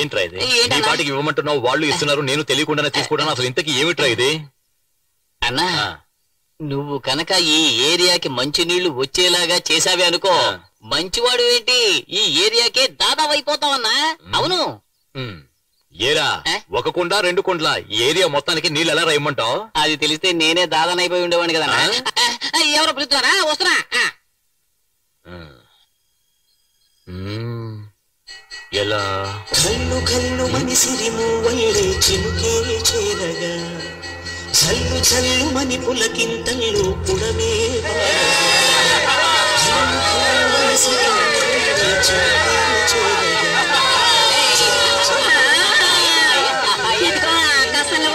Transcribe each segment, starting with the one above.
ఏంట్రా ఇది నీ పాటికి ఇవ్వమంటున్నావు, వాళ్ళు ఇస్తున్నారు, నేను తెలియకుండానే తీసుకుంటాను. అసలు ఇంతకీ ఏమిట్రా ఇది? అన్నా నువ్వు కనుక ఈ ఏరియాకి మంచి నీళ్లు వచ్చేలాగా చేసావే అనుకో, మంచివాడు ఏంటి ఈ ఏరియాకే దాదాపు అయిపోతావన్నా. అవును ఏరా, ఒక కుండ 2 కుండ్ల ఏరియా మొత్తానికి నీళ్ళు ఎలా రాయమంటావు? అది తెలిస్తే నేనే దాదానైపోయి ఉండేవాడిని కదా. ఎవరో పిలుస్తున్నారా? వస్తున్నా. ఎలా కళ్ళు కళ్ళు మనిసిరి మూవల్లే చినుకే చేరగా, చల్లు చల్లు మని పులకింతల్లో పుడమే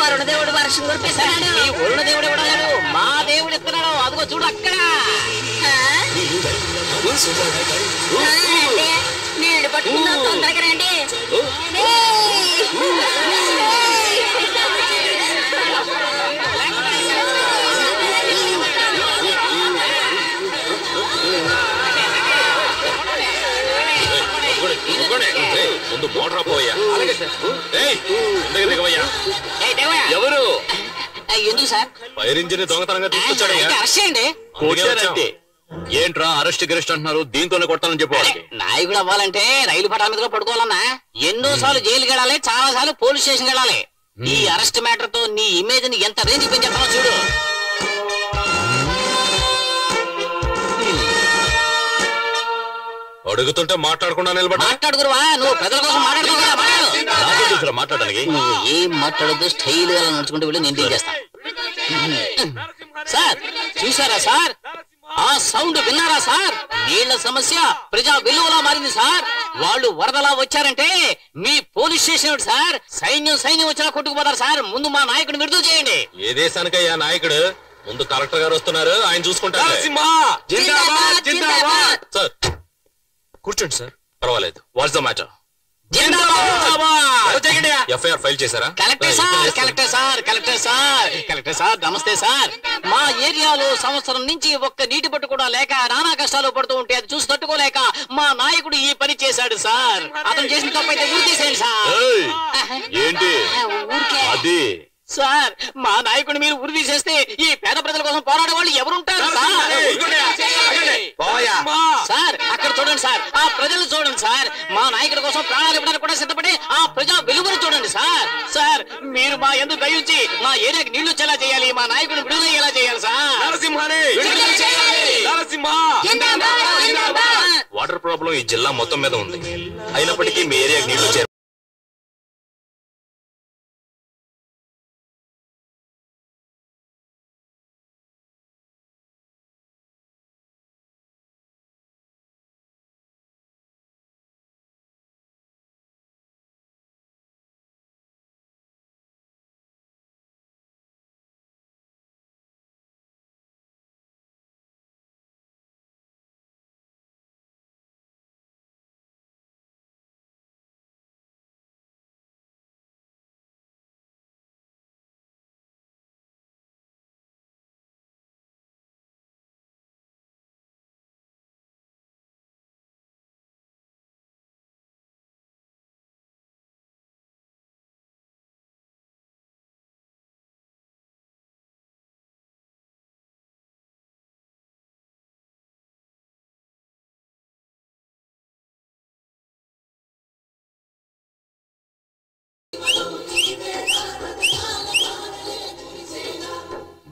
వరుణదేవుడు వర్షం కురిపిస్తున్నాడు. ఈ వరుణదేవుడు ఎవడాడు? మా దేవుడు ఇస్తున్నాడు. అదిగో చూడు అక్కడ. నీళ్లు పట్టుకుందా, తొందరగా రండి. ముందు మోటార్ పోయా. ఎవరు? ఎందుకు సార్? ఫైర్ ఇంజిన్ దొంగతనంగా తీసుకొచ్చాడు. అరెస్ట్ చేయండి. ఏంట్రా అరెస్ట్ గిరెస్ట్ అంటున్నారు? దీంతోనే కొట్టాలని చెప్పాలి. నాయకుడు అవ్వాలంటే రైలు పట్టాల మీద పడుకోవాలన్నా. ఎన్నో సార్లు జైలుకి వెళ్ళాలి, చాలా సార్లు పోలీస్ స్టేషన్ వెళ్ళాలి. ఈ అరెస్ట్ మ్యాటర్ తో నీ ఇమేజ్ ని ఎంత రేంజ్ పెంచేస్తానో చూడు. అడుగుతుంటే మాట్లాడకుండా నిలబడి మాట్లాడుకురువా? నువ్వు ప్రజల కోసం మాట్లాడుకో. మాట్లాడడానికి నువ్వు ఏం మాట్లాడద్దు, స్టైల్ గా నడుచుకుంటూ వెళ్ళి నేను డీల్ చేస్తాను. సార్ చూసారా సార్? ఆ సౌండ్ విన్నారా సార్? నీళ్ల సమస్య ప్రజా విలువలా మారింది సార్. వాళ్ళు వరదలా వచ్చారంటే మీ పోలీస్ స్టేషన్ సార్, సైన్యం వచ్చినా కొట్టుకుపోతారు సార్. ముందు మా నాయకుడు విడుదల చేయండి. ఏ దేశానికయ్యా నాయకుడు? ముందు కలెక్టర్ గారు వస్తున్నారు, ఆయన చూసుకుంటారు. సార్ కూర్చోండి సార్. పర్వాలేదు. What's the matter? FIR file చేశారా? కలెక్టర్ సార్ నమస్తే సార్. మా ఏరియాలో సంవత్సరం నుంచి ఒక్క నీటి పట్టు కూడా లేక నానా కష్టాలు పడుతూ ఉంటే అది చూసి తట్టుకోలేక మా నాయకుడు ఈ పని చేశాడు సార్. అతను చేసిన తప్పైతే ఊరి తీసేయండి సార్. ఏంటి అది? సార్ మా నాయకుడిని మీరు ఉరి తీసేస్తే ఈ పేద ప్రజల కోసం పోరాడే వాళ్ళు ఎవరుంటారు సార్? అక్కడ చూడండి సార్, ఆ ప్రజలు చూడండి సార్. మా నాయకుడి కోసం ప్రాణాలు ఇవ్వడానికి కూడా సిద్ధపడి ఆ ప్రజా వెలుగును చూడండి సార్. సార్ మీరు మా ఎందుకు దయించి మా ఏరియాకి నీళ్లు వచ్చేలా చేయాలి, మా నాయకుడిని విడుదల ఎలా చేయాలి సార్? వాటర్ ప్రాబ్లం ఈ జిల్లా మొత్తం మీద ఉంది. అయినప్పటికీ మీ ఏరియాకి నీళ్లు వచ్చారు.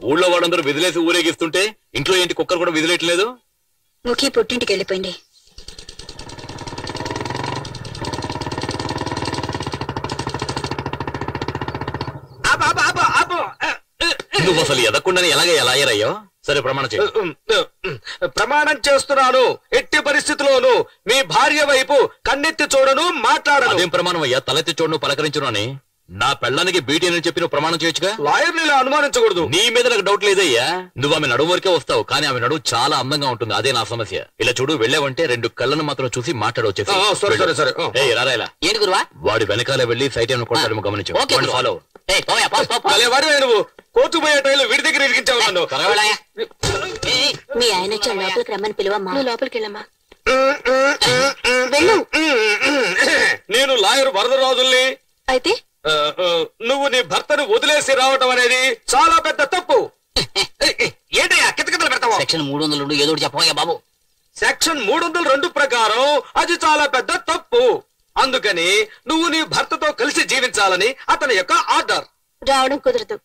ఊళ్ళో వాడందరూ విదిలేసి ఊరేగిస్తుంటే ఇంట్లో ఏంటి కుక్కర్ కూడా విదిలేయట్లేదు? ముఖి పుట్టింటికి వెళ్ళిపోయింది. నువ్వు అసలు ఎదకుండానే ఎలా అయ్యారయ్యో? సరే ప్రమాణం చేయి. ప్రమాణం చేస్తున్నాను. ఎట్టి పరిస్థితిలోనూ మీ భార్య వైపు కన్నెత్తి చూడను, మాట్లాడను. అదేం ప్రమాణం అయ్యా? తలెత్తి చూడను పలకరించును అని నా పెళ్ళానికి బీటీ అని చెప్పి నువ్వు ప్రమాణం చేయొచ్చుగా. లాయర్ని ఇలా అనుమానించకూడదు. నీ మీద నాకు డౌట్ లేదయ్యా. నువ్వు ఆమె నడుము వరకే వస్తావు, కానీ ఆమె నడువు చాలా అందంగా ఉంటుంది. అదే నా సమస్య. ఇలా చూడు, వెళ్ళావంటే 2 కళ్ళను మాత్రం చూసి మాట్లాడవచ్చు. ఏంటి గురువా? వాడి వెనకాల వెళ్ళి సైట్ ఏమైనా కొట్టాడేమో గమనించు. ఫాలో. వాడు కోర్టు పోయే టైంలో వీడి దగ్గర ఇరికించావు నన్ను. మీ ఆయన వచ్చి లోపలికి రమ్మని పిలువమ్మా. నువ్వు లోపలికి వెళ్ళమ్మా. నేను నేను లాయర్ వరదరాజుల్ని. అయితే నువ్వు నీ భర్తను వదిలేసి రావటం అనేది చాలా పెద్ద తప్పు. ఏంటయ్యా కితకితలు పెడతావా? సెక్షన్ 302 ఏదో చెప్పవయ్యా బాబు. సెక్షన్ 302 ప్రకారం అది చాలా పెద్ద తప్పు. అందుకని నువ్వు నీ భర్తతో కలిసి జీవించాలని అతని యొక్క ఆర్డర్. రావడం కుదరదు.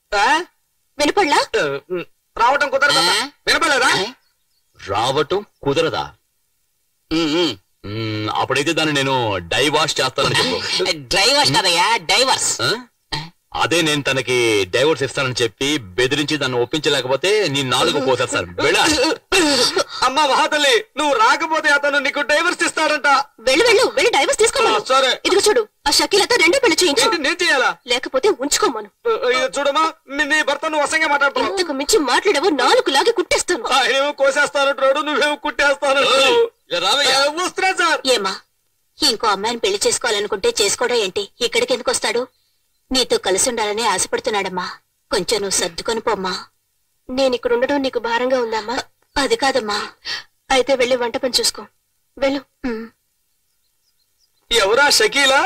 వినపడలా? రావటం కుదరదా? వినపడలేదా? రావటం కుదరదా? అప్పుడైతే దాన్ని నేను డైవాష్ చేస్తానని చెప్పు. డ్రైవర్స్ కదయ్యా, డైవర్స్. అదే నేను తనకి డైవర్స్ ఇస్తానని చెప్పి బెదిరించి దాన్ని ఒప్పించలేకపోతే నీ నాలుగు పోసేస్తాను. అమ్మా మహాతల్లి, నువ్వు రాకపోతే అతను నీకు డైవర్స్ ఇస్తాడంట. వెళ్ళి డైవర్స్ తీసుకోమను. సరే. ఇదిగో చూడు, ఆ షకీలతో 2 పెళ్లి చేయించు. నేను చేయాలా? లేకపోతే ఉంచుకోమను. చూడమ్మా, నీ భర్త నువ్వు అసంగా మాట్లాడుతున్నావు. ఇంతకు మించి మాట్లాడేవో 4 లాగి కుట్టేస్తాను. ఆయనేమో కోసేస్తానంటున్నాడు, నువ్వేమో కుట్టేస్తాను. వస్తున్నా సార్. ఏమా, ఇంకో అమ్మాయిని పెళ్లి చేసుకోవాలనుకుంటే చేసుకోవడం ఏంటి? ఇక్కడికి ఎందుకు వస్తాడు? నీతో కలిసి ఉండాలని ఆశపడుతున్నాడమ్మా. కొంచెం నువ్వు సర్దుకొని పోమ్మా. నేను ఇక్కడ ఉండడం నీకు భారంగా ఉందమ్మా? అది కాదమ్మా. అయితే వెళ్ళి వంట పని చూసుకో. వెళ్ళు. ఎవరా షకీలా?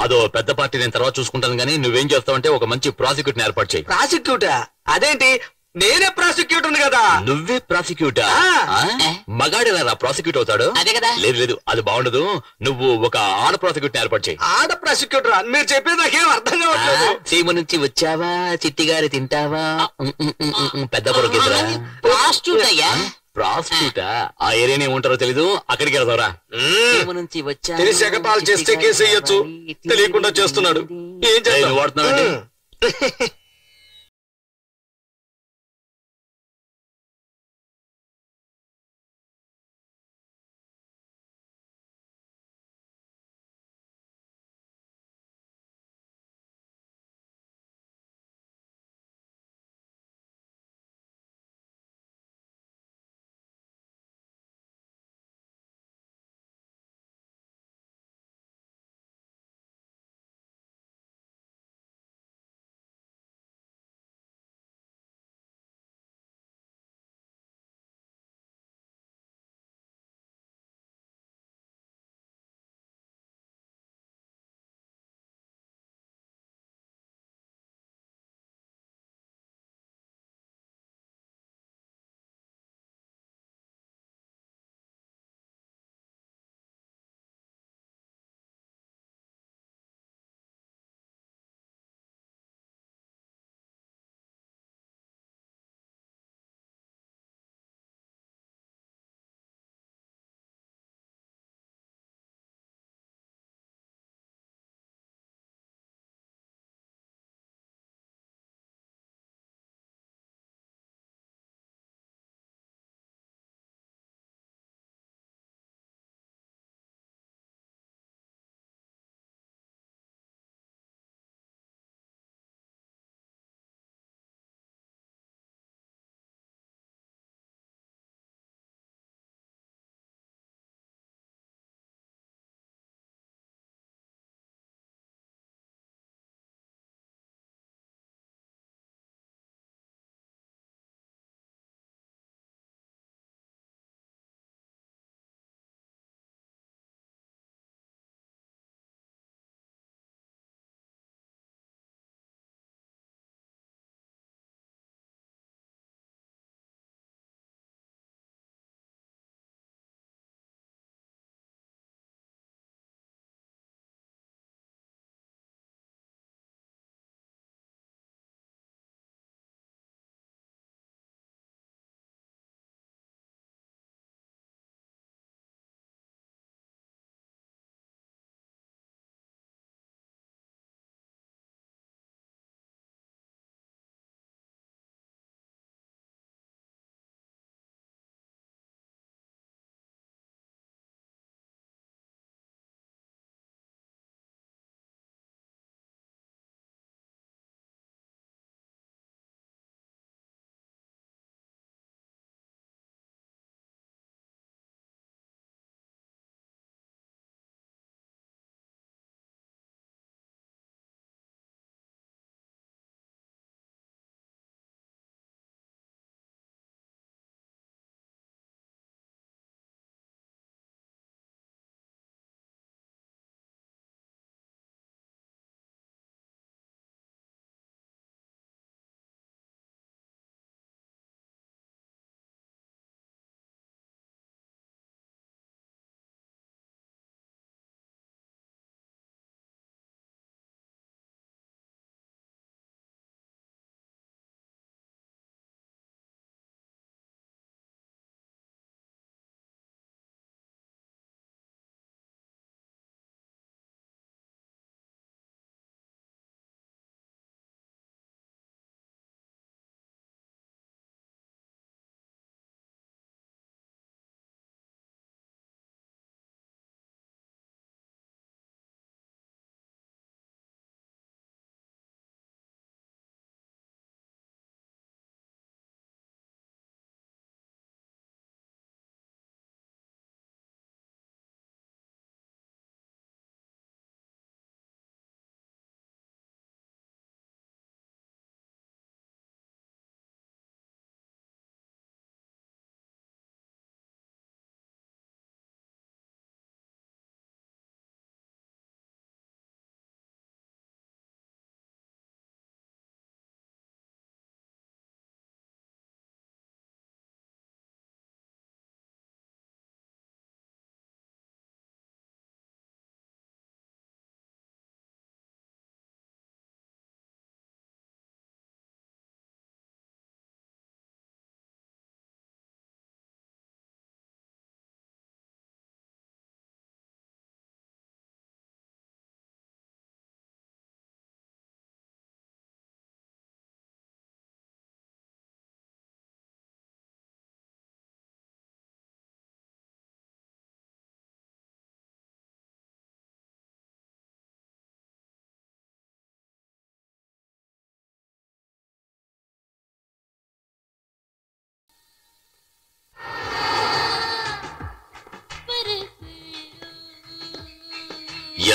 అదో పెద్ద పార్టీ, నేను తర్వాత చూసుకుంటాను. కానీ నువ్వేం చేస్తావంటే ఒక మంచి ప్రాసిక్యూట్ ఏర్పాటు చేయి. ప్రాసిక్యూటా? అదేంటి, నేనే ప్రాసిక్యూటర్ కదా. నువ్వే ప్రాసిక్యూటా? మగాడేలా ప్రాసిక్యూట్ అవుతాడు? అదే కదా. లేదు, అది బాగుండదు. నువ్వు ఒక ఆడ ప్రాసిక్యూట్ ఏర్పాటు చేయి. ఆడ ప్రాసిక్యూటరా? మీరు చెప్పేది నాకేం అర్థం కావట్లేదు. సీమ నుంచి వచ్చావా, చిట్టిగారి తింటావా, పెద్ద పొరకేసరా? ప్రాస్టిట్యూట్ అయ్యా. ప్రాస్టిట్యూటా? ఆ ఏరియానే ఉంటారో తెలీదు, అక్కడికి వెళ్దారా? తెలిసి ఎగతాలు చేస్తే కేసు వేయొచ్చు, తెలియకుండా చేస్తున్నాడు. ఏం చేస్తావు? వాడుతున్నావు.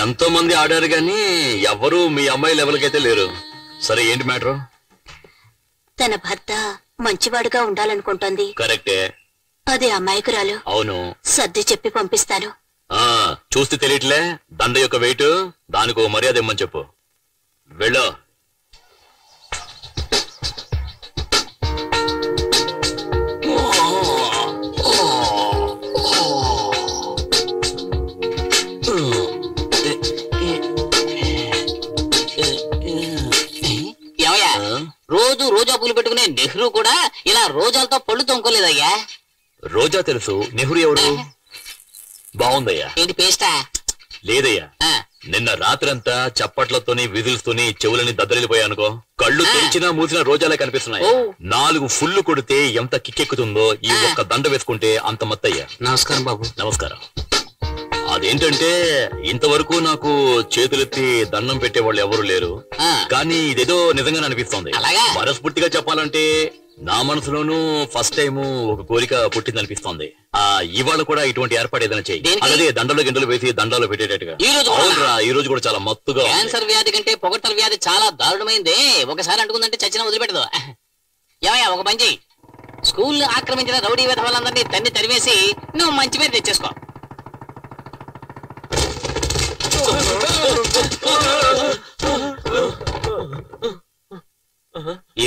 ఎంతో మంది ఆడారు గాని ఎవరు మీ అమ్మాయి లెవెల్కి అయితే లేరు. సరే ఏంటి మ్యాటర్? తన భర్త మంచివాడుగా ఉండాలనుకుంటోంది. కరెక్టే. అదే అమాయకురాలు. అవును. సర్ది చెప్పి పంపిస్తాను. చూస్తే తెలియట్లే దండ యొక్క వెయిట్, దానికి మర్యాద ఇమ్మని చెప్పు. వెళ్ళు. రోజు రోజా పూలు పెట్టుకునే నెహ్రూ కూడా ఇలా రోజాలతో పళ్ళు తొంకోలేదయ్యా. రోజా తెలుసు, నెహ్రూ ఎవరు? బాగుందయ్యా. ఏంటి పేస్టా? లేదయ్యా, నిన్న రాత్రంతా చప్పట్లతోని విజిల్స్తోని చెవులని దద్దరిల్లిపోయానుకో. కళ్ళు తెరిచినా మూసినా రోజాలే కనిపిస్తున్నాయి. 4 ఫుల్లు కొడితే ఎంత కిక్కెక్కుతుందో ఈ ఒక్క దండ వేసుకుంటే అంత మత్తయ్యా. నమస్కారం బాబు. నమస్కారం. అదేంటంటే ఇంతవరకు నాకు చేతులెత్తి దండం పెట్టేవాళ్ళు ఎవరు లేరు, కానీ ఇదేదో నిజంగా అనిపిస్తోంది. మనస్ఫూర్తిగా చెప్పాలంటే నా మనసులోనూ ఫస్ట్ టైం ఒక కోరిక పుట్టిందనిపిస్తోంది. ఇవాళ కూడా ఇటువంటి ఏర్పాటు ఏదైనా చేయి. అలాగే దండలు గిండలు వేసి దండాలు పెట్టేటట్టుగా. ఈ రోజు కూడా చాలా మత్తుగా. క్యాన్సర్ వ్యాధి కంటే పొగట్టల వ్యాధి చాలా దారుణమైంది. ఒకసారి అంటుకుందంటే చచ్చిన వదిలిపెట్టదు. ఏమయ్యా ఒక పంచి, స్కూల్ ఆక్రమించిన రౌడీ విధవాళ్ళందరినీ తన్ని తరివేసి నువ్వు మంచి పేరు తెచ్చేసుకో.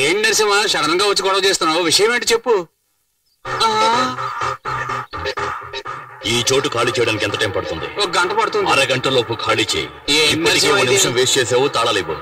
ఏం నరసింహ సడన్ గా వచ్చి గొడవ చేస్తున్నావు? విషయం ఏంటి చెప్పు. ఈ చోటు ఖాళీ చేయడానికి ఎంత టైం పడుతుంది? 1 గంట పడుతుంది. అరగంటలోపు ఖాళీ చేయి. నిమిషం వేస్ట్ చేసావు, తాళాలివ్వు.